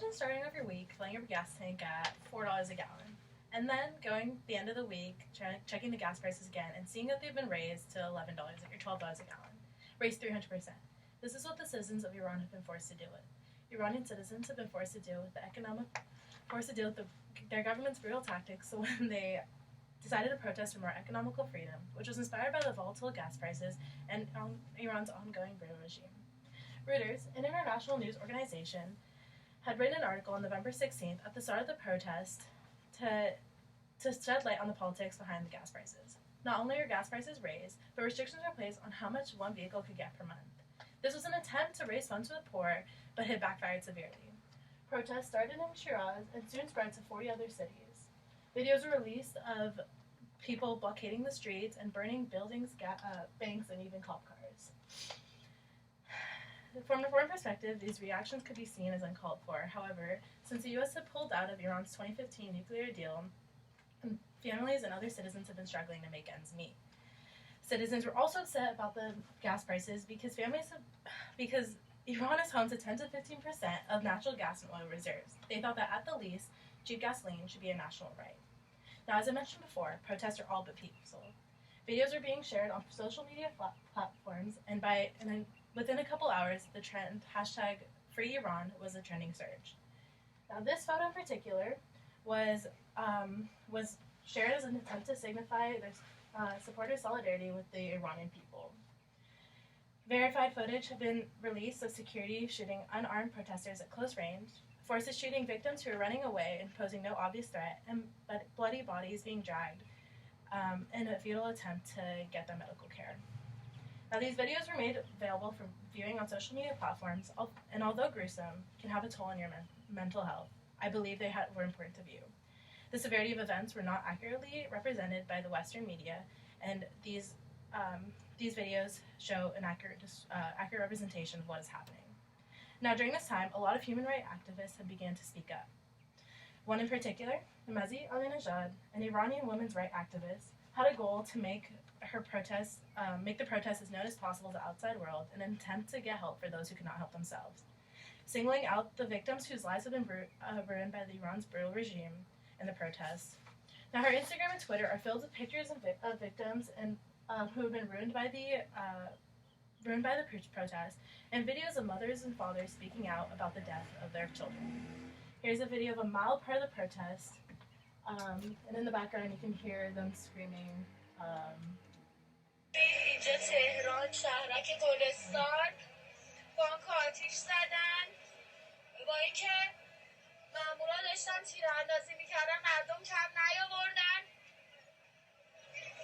Imagine starting off your week filling your gas tank at $4 a gallon, and then going the end of the week checking the gas prices again and seeing that they've been raised to $11 or $12 a gallon, raised 300%. This is what the citizens of Iran have been forced to deal with. Iranian citizens have been forced to deal with their government's brutal tactics when they decided to protest for more economical freedom, which was inspired by the volatile gas prices and Iran's ongoing brutal regime. Reuters, an international news organization, had written an article on November 16th at the start of the protest to shed light on the politics behind the gas prices. Not only are gas prices raised, but restrictions are placed on how much one vehicle could get per month. This was an attempt to raise funds for the poor, but it backfired severely. Protests started in Shiraz and soon spread to 40 other cities. Videos were released of people blockading the streets and burning buildings, banks, and even cop cars. From a foreign perspective, these reactions could be seen as uncalled for. However, since the U.S. had pulled out of Iran's 2015 nuclear deal, families and other citizens have been struggling to make ends meet. Citizens were also upset about the gas prices because Iran is home to 10 to 15% of natural gas and oil reserves. They thought that at the least, cheap gasoline should be a national right. Now, as I mentioned before, protests are all but peaceful. Videos are being shared on social media platforms, and within a couple hours, the trend #FreeIran was a trending surge. Now, this photo in particular was shared as an attempt to signify their supporters' solidarity with the Iranian people. Verified footage have been released of security shooting unarmed protesters at close range, forces shooting victims who are running away and posing no obvious threat, and bloody bodies being dragged in a futile attempt to get them medical care. Now, these videos were made available for viewing on social media platforms, and although gruesome, can have a toll on your mental health. I believe they were important to view. The severity of events were not accurately represented by the Western media, and these videos show an accurate representation of what is happening. Now, during this time, a lot of human rights activists have begun to speak up. One in particular, Mahsa Ahmadinejad, an Iranian women's rights activist, had a goal to make the protests as known as possible to the outside world in an attempt to get help for those who could not help themselves. Singling out the victims whose lives have been ruined by Iran's brutal regime in the protests. Now, her Instagram and Twitter are filled with pictures of victims and who have been ruined by the protests, and videos of mothers and fathers speaking out about the death of their children. Here's a video of a mild part of the protest, and in the background you can hear them screaming. اینجا تهران شهرک گلستان بانک آتیش زدن با اینکه مامورا داشتن تیراندازی میکردن مردم کم نیاوردن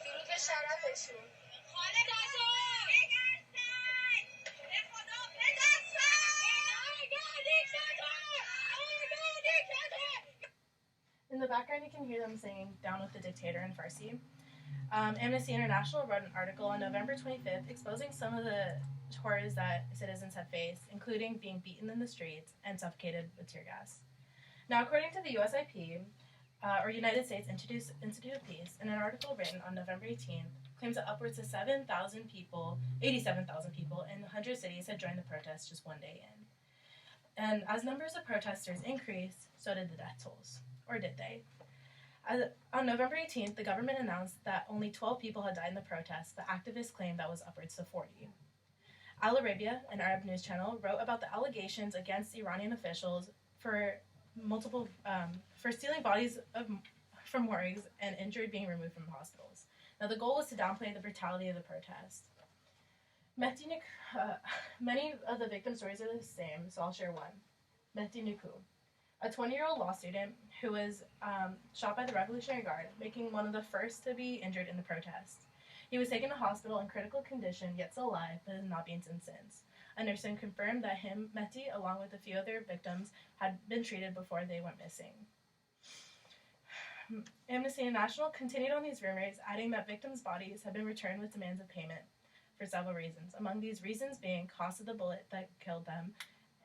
درود به شرفشون In the background, you can hear them singing "Down with the Dictator" in Farsi. Amnesty International wrote an article on November 25th exposing some of the horrors that citizens have faced, including being beaten in the streets and suffocated with tear gas. Now, according to the USIP, or United States Institute of Peace, in an article written on November 18th, claims that upwards of 87,000 people in 100 cities had joined the protest just one day in. And as numbers of protesters increased, so did the death tolls. Or did they? On November 18th, the government announced that only 12 people had died in the protests, but activists claimed that was upwards to 40. Al Arabiya, an Arab news channel, wrote about the allegations against Iranian officials for stealing bodies from morgues and injured being removed from hospitals. Now, the goal was to downplay the brutality of the protest. Many of the victim stories are the same, so I'll share one. Mehdi Nuku, a 20-year-old law student who was shot by the Revolutionary Guard, making one of the first to be injured in the protest. He was taken to hospital in critical condition, yet still alive, but has not been seen since. A nurse confirmed that Mehdi, along with a few other victims, had been treated before they went missing. Amnesty International continued on these rumors, adding that victims' bodies had been returned with demands of payment for several reasons, among these reasons being cost of the bullet that killed them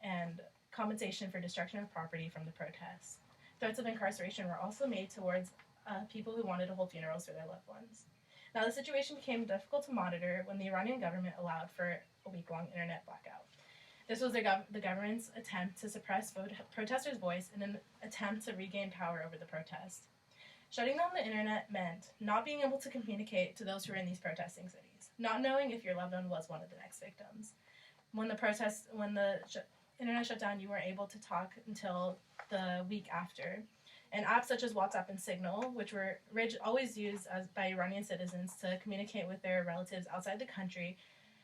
and compensation for destruction of property from the protests. Threats of incarceration were also made towards people who wanted to hold funerals for their loved ones. Now, the situation became difficult to monitor when the Iranian government allowed for a week-long internet blackout. This was the government's attempt to suppress protesters' voice in an attempt to regain power over the protest. Shutting down the internet meant not being able to communicate to those who were in these protesting cities, not knowing if your loved one was one of the next victims. When the internet shut down, you weren't able to talk until the week after. And apps such as WhatsApp and Signal, which were always used by Iranian citizens to communicate with their relatives outside the country,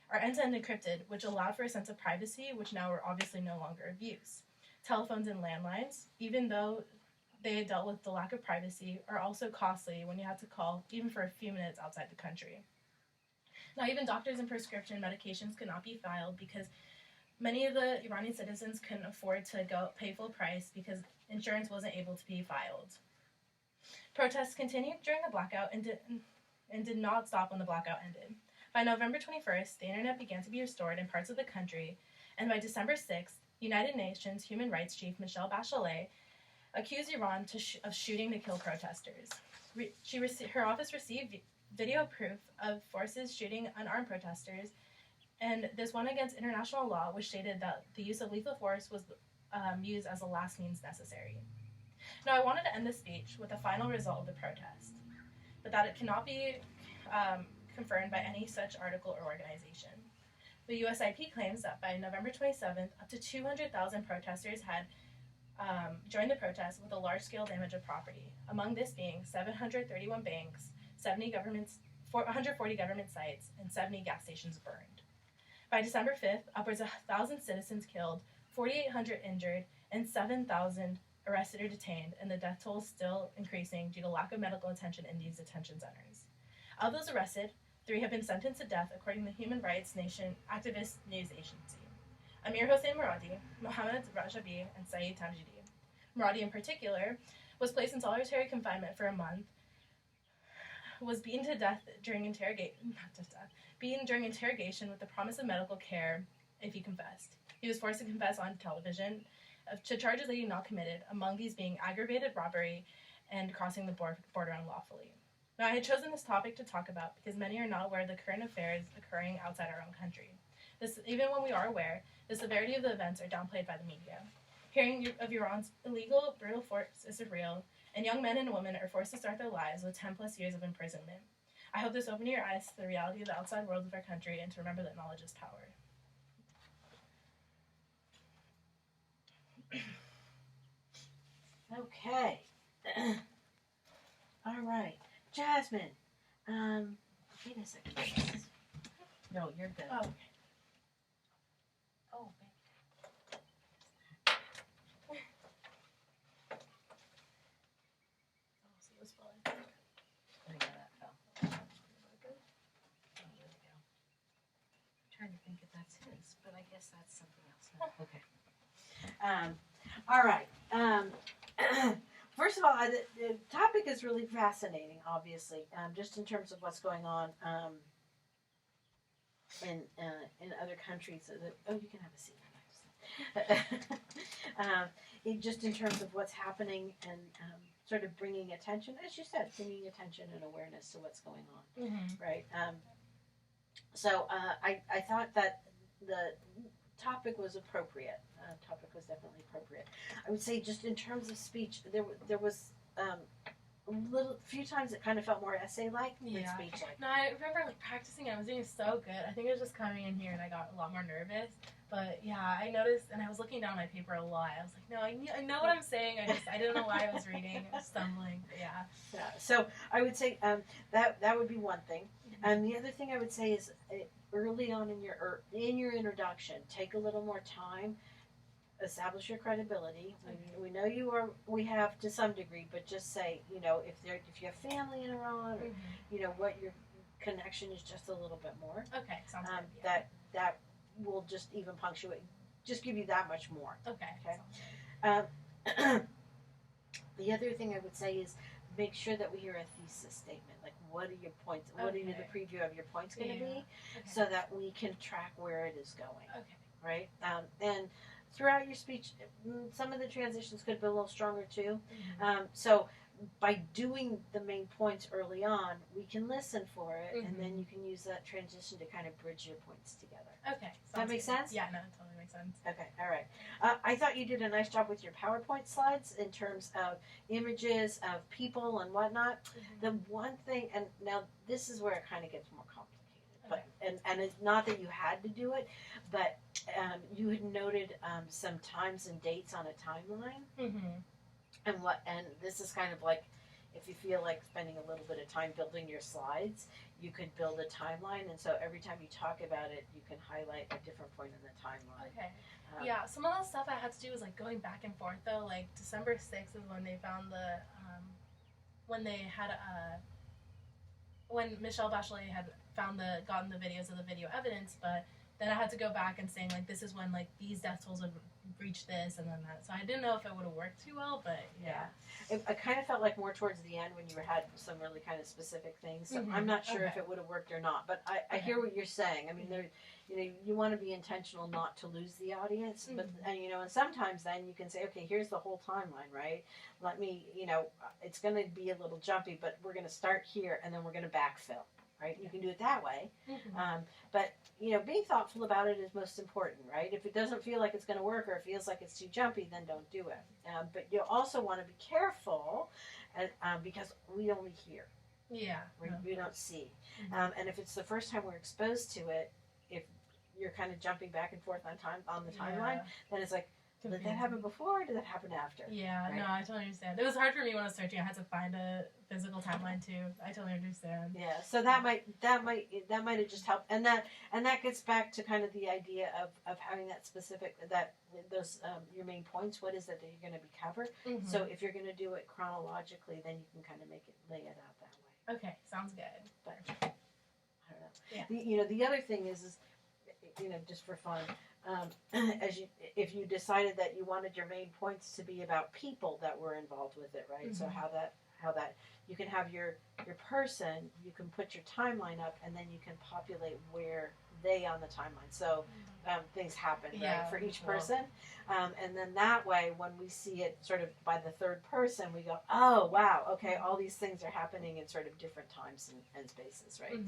are end-to-end encrypted, which allowed for a sense of privacy, which now are obviously no longer of use. Telephones and landlines, even though they dealt with the lack of privacy, are also costly when you have to call even for a few minutes outside the country. Now, even doctors and prescription medications could not be filed because many of the Iranian citizens couldn't afford to pay full price because insurance wasn't able to be filed. Protests continued during the blackout and did not stop when the blackout ended. By November 21st, the internet began to be restored in parts of the country, and by December 6th, United Nations Human Rights Chief Michelle Bachelet accused Iran of shooting to kill protesters. Her office received video proof of forces shooting unarmed protesters, and this went against international law, which stated that the use of lethal force was used as a last means necessary. Now, I wanted to end this speech with the final result of the protest, but that it cannot be confirmed by any such article or organization. The USIP claims that by November 27th, up to 200,000 protesters had joined the protest with a large-scale damage of property, among this being 731 banks, 140 government sites, and 70 gas stations burned. By December 5th, upwards of 1,000 citizens killed, 4,800 injured, and 7,000 arrested or detained, and the death toll is still increasing due to lack of medical attention in these detention centers. Of those arrested, 3 have been sentenced to death according to the Human Rights Nation activist news agency. Amir Hossein Moradi, Mohammad Rajabi, and Saeed Tamjidi. Moradi, in particular, was placed in solitary confinement for a month, was beaten to death during interrogation with the promise of medical care if he confessed. He was forced to confess on television to charges that he had not committed, among these being aggravated robbery and crossing the border unlawfully. Now, I had chosen this topic to talk about because many are not aware of the current affairs occurring outside our own country. Even when we are aware, the severity of the events are downplayed by the media. Hearing of Iran's illegal, brutal force is surreal, and young men and women are forced to start their lives with 10 plus years of imprisonment. I hope this opened your eyes to the reality of the outside world of our country and to remember that knowledge is power. Okay. All right. Jasmine. Wait a second. No, you're good. Oh, okay. Oh, baby. See, it was falling. Oh, yeah, that fell. Oh, there we go. I'm trying to think if that's his, but I guess that's something else. Okay. All right. First of all, the topic is really fascinating, obviously, just in terms of what's going on in other countries. Oh, you can have a seat. Just in terms of what's happening and sort of bringing attention, as you said, bringing attention and awareness to what's going on, right? So I thought that the topic was appropriate. Topic was definitely appropriate. I would say just in terms of speech, there was few times it kind of felt more essay-like than speech-like. No, I remember practicing. I was doing so good. I think it was just coming in here and I got a lot more nervous. But yeah, I noticed, and I was looking down my paper a lot. I was like, no, I know what I'm saying. I didn't know why I was reading. I was stumbling. But yeah. So I would say that would be one thing. And the other thing I would say is early on in your introduction, take a little more time. Establish your credibility. We know we have to some degree, but just say, if you have family in Iran, or, what your connection is just a little bit more. Okay, sounds good. Yeah. That will just even punctuate, just give you that much more. Okay. The other thing I would say is make sure that we hear a thesis statement. Like, what are your points? What are the preview of your points going to be, so that we can track where it is going. Okay. Right. And throughout your speech, some of the transitions could be a little stronger too. So by doing the main points early on, we can listen for it, and then Mhm. you can use that transition to kind of bridge your points together. Okay. Does that make sense? Yeah, no, it totally makes sense. Okay, all right. I thought you did a nice job with your PowerPoint slides in terms of images of people and whatnot. The one thing, and now this is where it kind of gets more complicated, but and it's not that you had to do it, but you had noted some times and dates on a timeline, and this is kind of like, if you feel like spending a little bit of time building your slides, you could build a timeline, and so every time you talk about it, you can highlight a different point in the timeline. Okay. Yeah, some of the stuff I had to do was like going back and forth though. Like December 6th is when they found when they had when Michelle Bachelet had gotten the videos of the video evidence, but then I had to go back and saying like this is when like these death tolls would reach this and then that. So I didn't know if it would have worked too well, but yeah. I kind of felt like more towards the end when you had some really kind of specific things. So I'm not sure if it would have worked or not, but I hear what you're saying. I mean, you want to be intentional not to lose the audience, but and sometimes then you can say, okay, here's the whole timeline, right? Let me, it's going to be a little jumpy, but we're going to start here and then we're going to backfill. Right? You can do it that way. But, being thoughtful about it is most important, right? If it doesn't feel like it's going to work or it feels like it's too jumpy, then don't do it. But you also want to be careful because we only hear. Yeah. We don't see. And if it's the first time we're exposed to it, if you're kind of jumping back and forth on the timeline, then it's like, did that happen before or did that happen after? Yeah, right? No, I totally understand. It was hard for me when I was searching. I had to find a physical timeline too. I totally understand. Yeah, so that might have just helped, and that gets back to kind of the idea of having that specific those your main points. What is it that you're going to be covered? So if you're going to do it chronologically, then you can kind of lay it out that way. Okay, sounds good. But I don't know. Yeah. The other thing is just for fun. If you decided that you wanted your main points to be about people that were involved with it, right? So how that you can have your person, you can put your timeline up, and then you can populate where they on the timeline. So things happen, right, for each person, and then that way, when we see it sort of by the third person, we go, oh wow, okay, all these things are happening in sort of different times and spaces, right?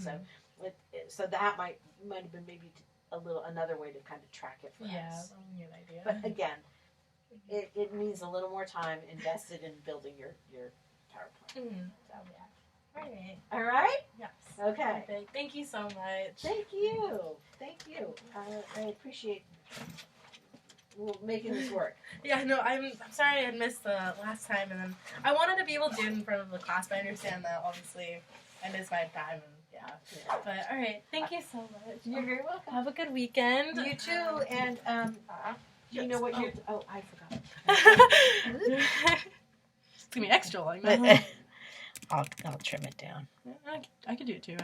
So that might have been maybe another way to kind of track it for us. Yeah, that's a good idea. But again, it means a little more time invested in building your PowerPoint. So yeah. All right? Yes. Okay. Perfect. Thank you so much. Thank you. I appreciate making this work. Yeah, no, I'm sorry I missed the last time, and then I wanted to be able to do it in front of the class, but I understand that obviously I missed my time. But all right, thank you so much. You're very welcome. Have a good weekend. You too. And you know what you're? Oh, I forgot. It's gonna be extra long. I'll trim it down. I could do it too.